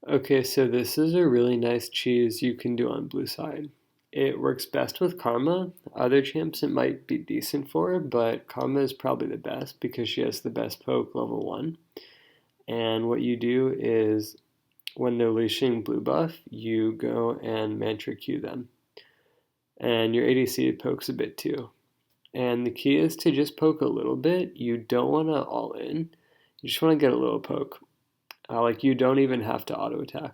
Okay, so this is a really nice cheese you can do on blue side. It works best with Karma. Other champs it might be decent for, but Karma is probably the best because she has the best poke level 1. And what you do is when they're leashing blue buff, you go and Mantra Q them. And your ADC pokes a bit too. And the key is to just poke a little bit. You don't want to all in. You just want to get a little poke. Like you don't even have to auto attack.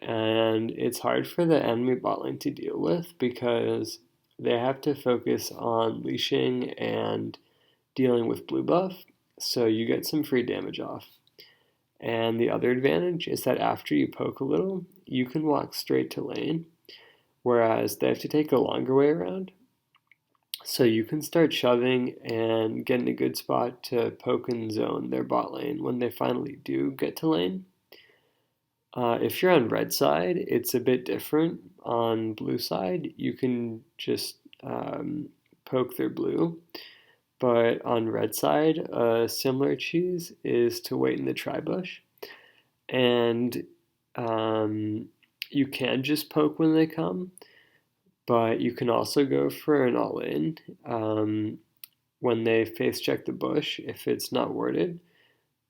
And it's hard for the enemy bot lane to deal with because they have to focus on leashing and dealing with blue buff, so you get some free damage off. And the other advantage is that after you poke a little, you can walk straight to lane, whereas they have to take a longer way around. So you can start shoving and get in a good spot to poke and zone their bot lane when they finally do get to lane. If you're on red side, it's a bit different. On blue side, you can just poke their blue. But on red side, a similar cheese is to wait in the tri-bush. And you can just poke when they come, but you can also go for an all-in when they face check the bush if it's not warded.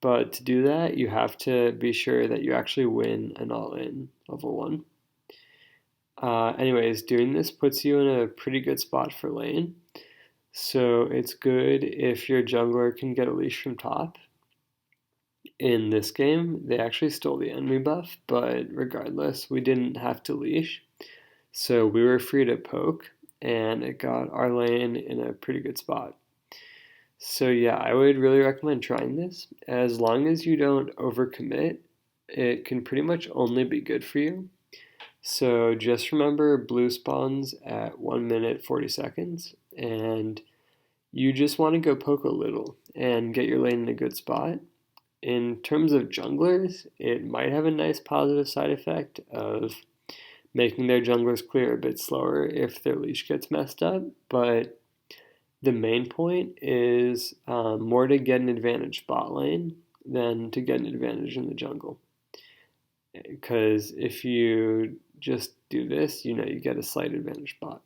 But to do that, you have to be sure that you actually win an all-in level 1. Anyways, doing this puts you in a pretty good spot for lane. So it's good if your jungler can get a leash from top. In this game, they actually stole the enemy buff, but regardless, we didn't have to leash. So we were free to poke, and it got our lane in a pretty good spot. So yeah, I would really recommend trying this. As long as you don't overcommit, it can pretty much only be good for you. So just remember blue spawns at 1 minute 40 seconds, and you just want to go poke a little and get your lane in a good spot. In terms of junglers, it might have a nice positive side effect of making their junglers clear a bit slower if their leash gets messed up, but the main point is more to get an advantage bot lane than to get an advantage in the jungle. Because if you just do this, you get a slight advantage bot.